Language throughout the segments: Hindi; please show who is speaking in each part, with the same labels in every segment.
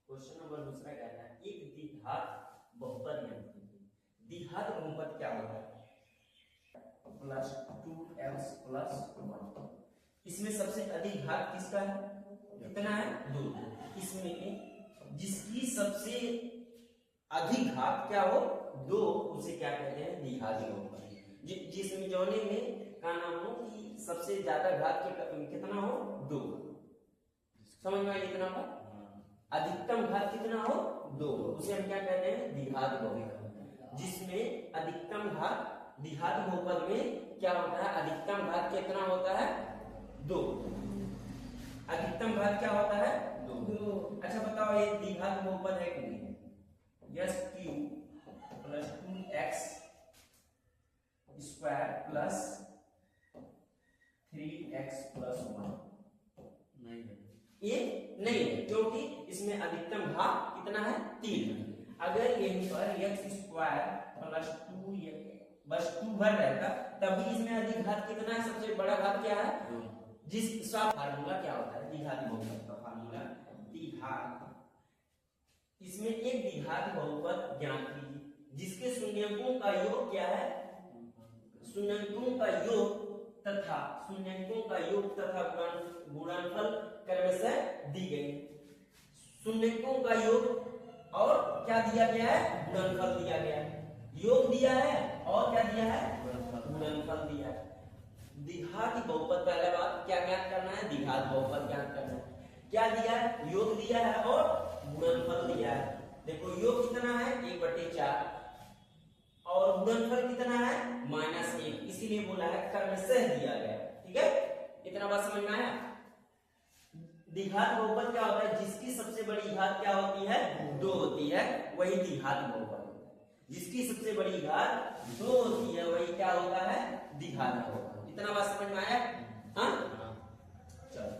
Speaker 1: क्वेश्चन नंबर दूसरा कहता है एक द्विघात बहुपद यानी द्विघात बहुपद क्या होता है? Plus 2x plus 1। इसमें सबसे अधिक घात किसका है? कितना है? 2। इसमें जिसकी सबसे अधिक घात क्या हो 2, उसे क्या कहते हैं? द्विघात बहुपद। जिसमें जोने में का नाम हो कि सबसे ज्यादा घात कितना हो 2। समझ में आया कितना हो? अधिकतम घात कितना हो 2, उसे हम क्या कहते हैं? द्विघात बहुपद। जिसमें अधिकतम घात द्विघात बहुपद में क्या होता है? अधिकतम घात कितना होता है? 2। अधिकतम घात क्या होता है? 2। अच्छा बताओ ये द्विघात बहुपद है कि नहीं? Yes, Q plus 2x square plus 3x plus 1 नहीं है, ये नहीं है क्योंकि इसमें अधिकतम घात कितना है? 3। अगर यहीं पर x स्क्वायर प्लस 2 बस 2 भर रहता तभी इसमें अधिक घात कितना है? सबसे बड़ा घात क्या है? जिसका फार्मूला क्या होता है? द्विघात बहुपद का फार्मूला द्विघात। इसमें एक द्विघात बहुपद ज्ञात कीजिए जिसके शून्यकों का योग क्या है? शून्यकों का योग तथा गुणनफल क्रमशः दी गई। शून्यकों का योग और क्या दिया गया है? गुणनफल दिया गया है। योग दिया है और क्या दिया है? गुणनफल दिया है। द्विघात बहुपद पहले बात क्या ज्ञात करना है? द्विघात बहुपद ज्ञात करना है। क्या दिया है? योग दिया है और गुणनफल दिया है। देखो योग कितना है? 1/4 और गुणनफल कितना है? -1। इसीलिए बोला है क्रमशः दिया गया। ठीक है, इतना बात समझ में आया? द्विघात बहुपद क्या होता है? जिसकी सबसे बड़ी घात क्या होती है? 2 होती है, वही द्विघात बहुपद होता है। जिसकी सबसे बड़ी घात 2 होती है वही क्या होता है? द्विघात बहुपद। इतना बात समझ में आया? हाँ, चलो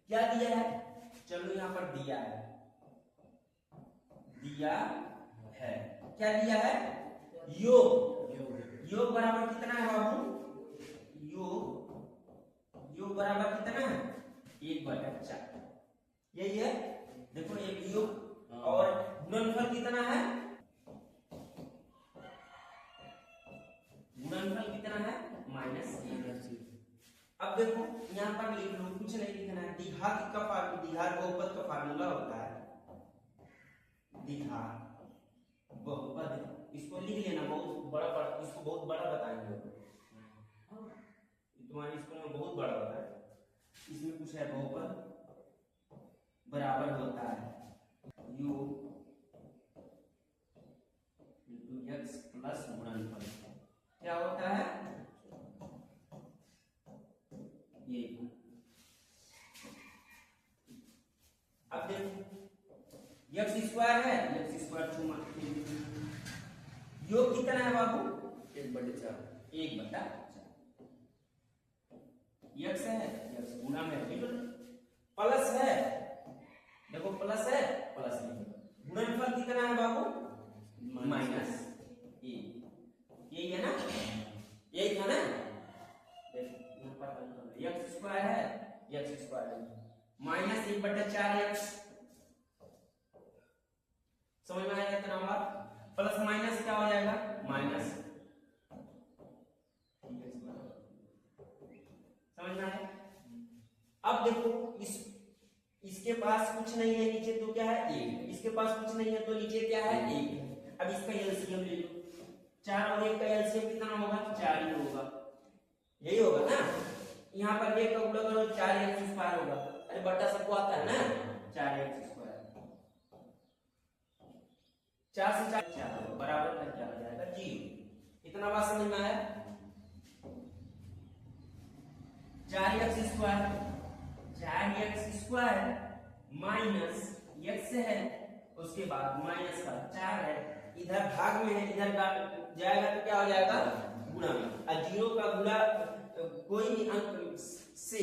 Speaker 1: क्या दिया है? चलो यहाँ पर दिया है क्या दिया है? योग बराबर कितना है बाबू? योग बराबर कितना है? 1/4। यही है। देखो एक योग और गुणनफल कितना है? गुणनफल कितना है? -1। अब देखो यहाँ पर लिख लो, कुछ नहीं लिखना है। द्विघात बहुपद का फार्मूला होता है द्विघात बहुपद। इसको लिख लेना, बहुत बड़ा इसको बहुत बड़ा बताएंगे तुम्हारे स्कूल में, बहुत बड़ा होता है। इसमें कुछ है बहुपद बराबर होता है u × x प्लस गुणनफल। क्या होता है? ये अब देखो x स्क्वायर है, x स्क्वायर छूमा। योग कितना है बाबू? 1/4। x है, x गुणा में बिल्कुल प्लस है। देखो प्लस है, प्लस नहीं। गुणनफल कितना है बाबू? -1। यही है ना? यही था ना? x स्क्वायर है, x स्क्वायर -1/4x। समझ में आया इतना बात? प्लस माइनस क्या हो जाएगा? माइनस। समझ में आया? अब देखो इसके पास कुछ नहीं है नीचे, तो क्या है? 1। इसके पास कुछ नहीं है तो नीचे क्या है? 1। अब इसका एलसीएम ले लो। 4 और 1 का एलसीएम कितना होगा? 4 ही होगा। यही होगा ना? यहाँ पर 1 का गुणा करो 4x स्क्वायर होगा। अरे बट्टा सबको आता है ना? 4x स्क्वायर 4 से 4 बराबर का क्या हो जाएगा? 0। इतना बात समझ में आया? 4x स्क्वायर माइनस x है, उसके बाद माइनस का 4 है, इधर भाग में है, इधर जाएगा तो क्या हो जाएगा? गुणा में। और 0 का गुणा कोई भी अंक से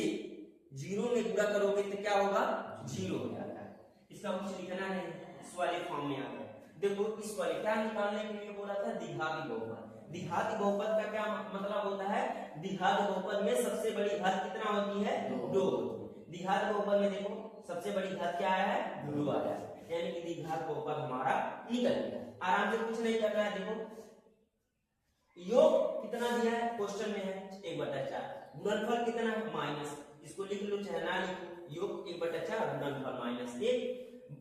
Speaker 1: 0 में गुणा करोगे तो क्या होगा? 0 हो जाता है। इसका कुछ लिखना है, इस वाले फॉर्म में आ गया। देखो इस वाले क्या निकालने के लिए बोला था? द्विघात बहुपद। द्विघात बहुपद का क्या मतलब होता है? द्विघात बहुपद में सबसे बड़ी घात कितना होती है? 2 होती है। द्विघात बहुपद में देखो सबसे बड़ी घात क्या आया है? 2 आया है, यानी कि द्विघात बहुपद हमारा निकल गया। आराम से कुछ नहीं कर रहा है। देखो योग कितना दिया है? क्वेश्चन में है 1/4। गुणनफल कितना है? माइनस, इसको लिख लो चाहे ना लिखो, योग 1/4 गुणनफल -1।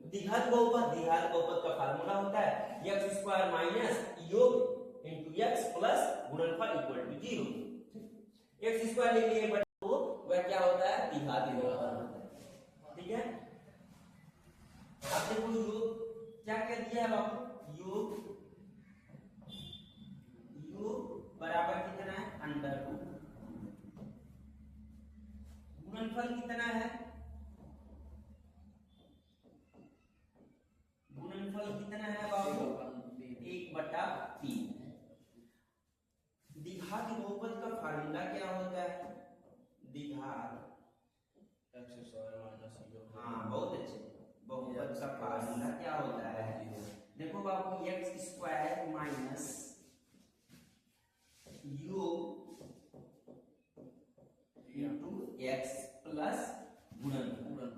Speaker 1: द्विघात बहुपद का फार्मूला होता है x² माइनस योग इनटू x प्लस गुणनफल इक्वल टू 0। x² लिख लिए बट वह क्या होता है? द्विघात बहुपद होता है। ठीक है, अब देखो योग क्या कह दिया है बाबू? योग बराबर कितना है? √। गुणनफल कितना है? गुणनफल कितना है बाबू? 1/3। द्विघात बहुपद का फार्मूला क्या होता है? द्विघात हाँ बहुत अच्छे, बहुपद का फार्मूला क्या होता है? देखो बाबू x² minus into x plus गुणनफल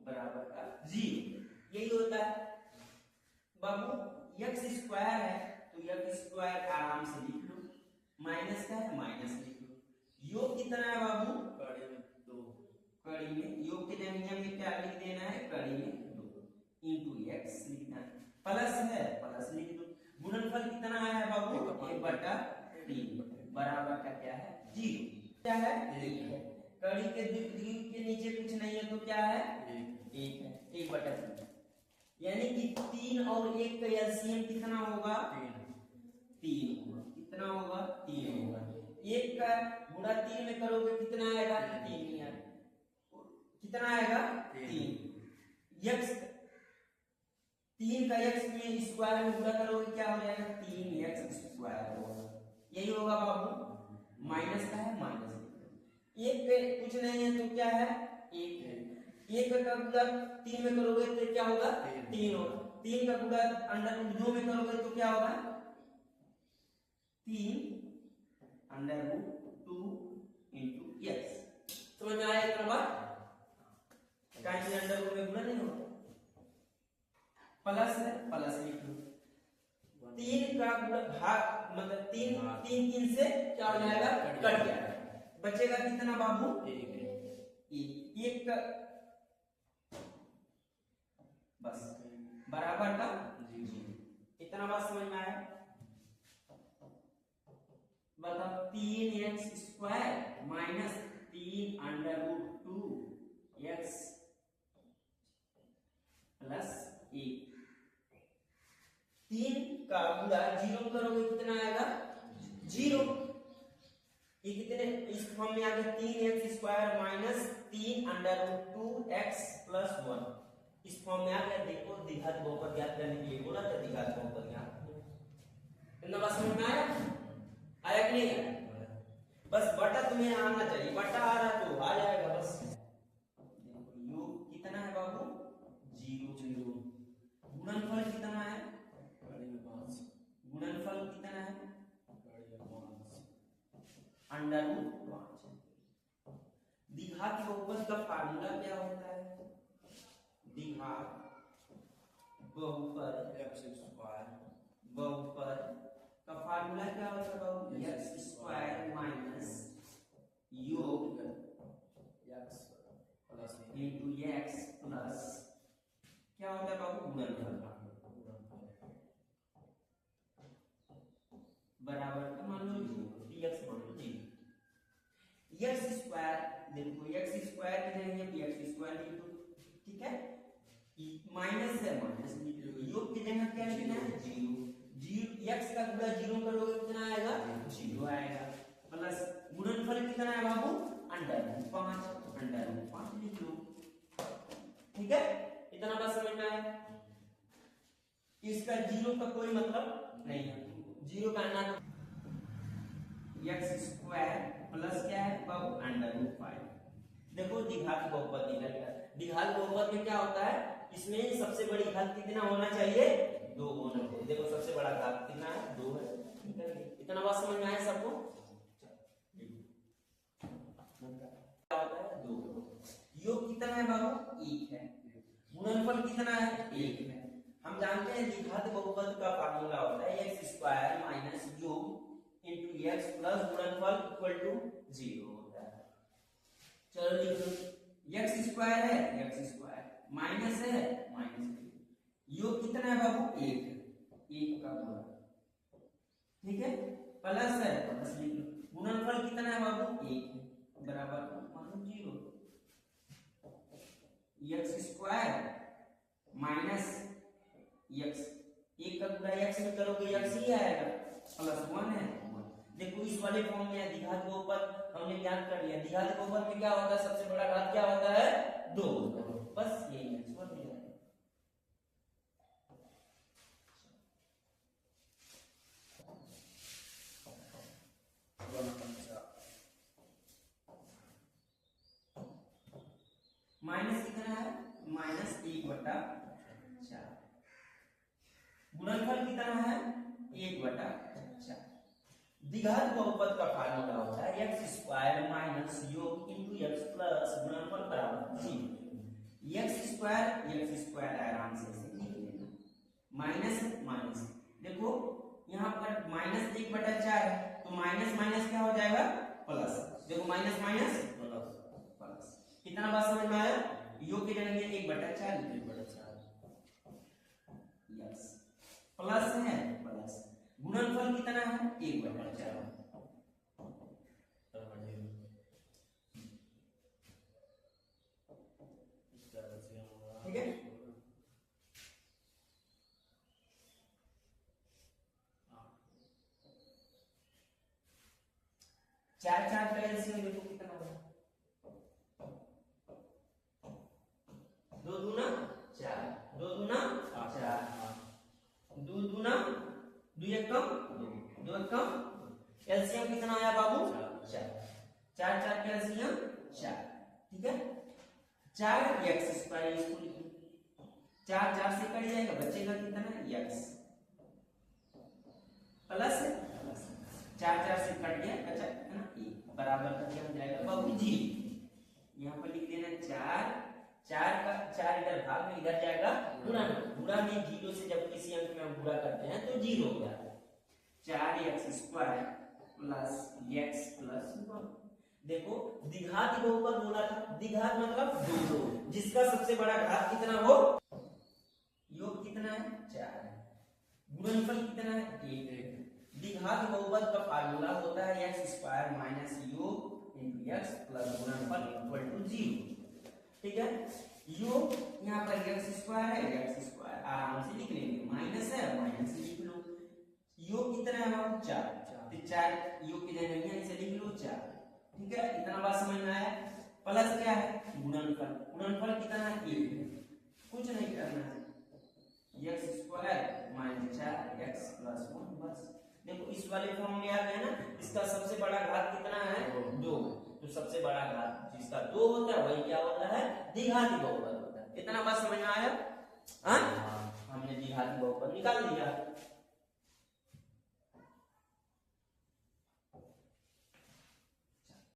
Speaker 1: बराबर का 0, यही होता है बाबू। x² है तो x² आराम से लिख लो, माइनस का है माइनस लिख लो। योग कितना है बाबू? कड़ी में 2, कड़ी में योग के नियम में क्या लिख देना है? कड़ी में 2 इनटू x लिखना है, प्लस है प्लस लिख दो। गुणनफल कितना आया है बाबू? 1/3 बराबर का क्या है? 0। क्या है? 1 है। कड़ी के द्वीप के नीचे कुछ नहीं है तो क्या है? 1 है, 1/3। यानी कि 3 और 1 का एलसीएम कितना होगा? 3 होगा। कितना होगा? 3 होगा। 1 का गुणा 3 में करोगे कितना आएगा? 3 ही आएगा। कितना आएगा? 3। x 3 का x में स्क्वायर में गुणा करोगे क्या हो जाएगा? 3x² होगा। यही होगा बाबू। माइनस का है माइनस, 1 पे कुछ नहीं है तो क्या है? 1 है। 1 का गुणा 3 में करोगे तो क्या होगा? 3 होगा। 3 का गुणा √2 में करोगे तो क्या होगा? 3 √2 इनटू x। समझ में आया इतना बात? काहे √2 में गुणा नहीं होगा, प्लस है प्लस लिख लो। 3 का भाग मतलब 3 से क्या हो जाएगा? कट जाएगा। बचेगा कितना बाबू? 1 का बस बराबर का 0। इतना बात समझ में आया? बताओ 3x² माइनस 3 √2 x प्लस 1। 3 का गुणा 0 करोगे कितना आएगा? 0। ये कितने इस फॉर्म में आ गया? 3x² माइनस 3 √2 x प्लस 1 इस फॉर्म में आ गया। देखो द्विघात बहुपद ज्ञात करने के लिए बोला था, द्विघात बहुपद ज्ञात। इतना बात समझ में आया? आया कि नहीं आया? बस बटा तुम्हें आना चाहिए, बटा आ रहा तो आ जाएगा बस। देखो योग कितना है बाबू? 0। गुणनफल कितना है? गुणनफल कितना है? √5। द्विघात बहुपद का फार्मूला क्या होता है? द्विघात बहुपद का फार्मूला क्या होता है? x² माइनस योग इनटू x प्लस क्या होता है बाबू? गुणनफल बराबर का मान लो dx मान लो 0। x² देखो x² की जगह x² लिख दो, ठीक है? माइनस है माइनस लिख लो, योग की जगह क्या लिखना है? 0। x का गुणा 0 करोगे कितना आएगा? 0 आएगा। प्लस गुणनफल कितना है बाबू? √5 लिख लो, ठीक है? इतना बात समझ में आया? इसका 0 का कोई मतलब नहीं है, 0 का ना x² प्लस क्या है बाबू? √5। देखो द्विघात बहुपद निकल गया। द्विघात बहुपद में क्या होता है? इसमें सबसे बड़ी घात कितना होना चाहिए, 2 होना चाहिए। देखो सबसे बड़ा घात कितना है, 2 है। इतना बात समझ में आया सबको? क्या होता है, 2। योग कितना है बाबू, 1 है। गुणनफल कितना है, 1 है। हम जानते हैं द्विघात बहुपद का फार्मूला होता है x² माइनस योग इंटू x प्लस गुणनफल इक्वल टू 0 होता है। चलो लिख लो, x² है, x² माइनस है, माइनस। योग कितना है बाबू, 1 है, 1 का गुणा, ठीक है, प्लस है, प्लस लिख लो। गुणनफल कितना है बाबू, 1 है, बराबर मान 0। x² माइनस x, 1 का गुणा x में करोगे x ही आएगा, प्लस 1 है। देखो इस वाले फॉर्म में द्विघात बहुपद हमने ज्ञात कर लिया। द्विघात बहुपद में क्या होता है, सबसे बड़ा घात क्या होता है, 2 होता है। बस यही है, माइनस कितना है, -1/4। गुणनफल कितना है, 1/4। द्विघात बहुपद का फार्मूला होता है x² माइनस योग इंटू x प्लस गुणनफल बराबर 0। x² आराम से लिख लेना, माइनस माइनस। देखो यहाँ पर -1/4 है, तो माइनस माइनस क्या हो जाएगा, प्लस। देखो माइनस माइनस प्लस। कितना बात समझ में आया? योग की जगह 1/4 यस, प्लस है, प्लस। गुणनफल कितना है, 1/4। ठीक है, चार चार का एलसीएम देखो कितना होगा, 2 दूना 4, 2 दूना 4, 2 दूना 2 एकम 2 एकम। एलसीएम कितना आया बाबू, 4। 4 4 का एलसीएम 4, ठीक है। 4x² इसको लिख लो, 4 4 से कट जाएगा, बचेगा कितना, x प्लस 4 4 से कट गया, बचा कितना, 1 बराबर का क्या हो जाएगा बाबू जी। यहाँ पर लिख देना 4 4 का 4 इधर भाग में, इधर जाएगा गुणा। गुणा में 0 से जब किसी अंक में हम गुणा करते हैं तो 0 हो जाता है। 4x² plus x plus 1। देखो द्विघात बहुपद बोला था, द्विघात मतलब 2, जिसका सबसे बड़ा घात कितना हो, योग कितना है, 4 है, गुणनफल कितना है, 1 है। द्विघात बहुपद का फार्मूला होता है x² माइनस योग इंटू x प्लस गुणनफल इक्वल टू 0, ठीक है। योग यहाँ पर x² है, x² आराम से लिख लेंगे, माइनस है, माइनस लिख लो। योग कितना है बाबू, 4, तो 4 योग की जगह यहाँ इसे लिख लो 4, ठीक है। इतना बात समझ में आया। प्लस क्या है, गुणनफल। गुणनफल कितना है, 1 है, कुछ नहीं करना है, x² माइनस 4x प्लस 1 बस। देखो इस वाले फॉर्म में आ गया ना, इसका सबसे बड़ा घात कितना है, 2। तो सबसे बड़ा घात जिसका 2 होता है वही क्या होता है, द्विघाती बहुपद होता है। इतना बात समझ में आया? हमने द्विघाती बहुपद निकाल लिया।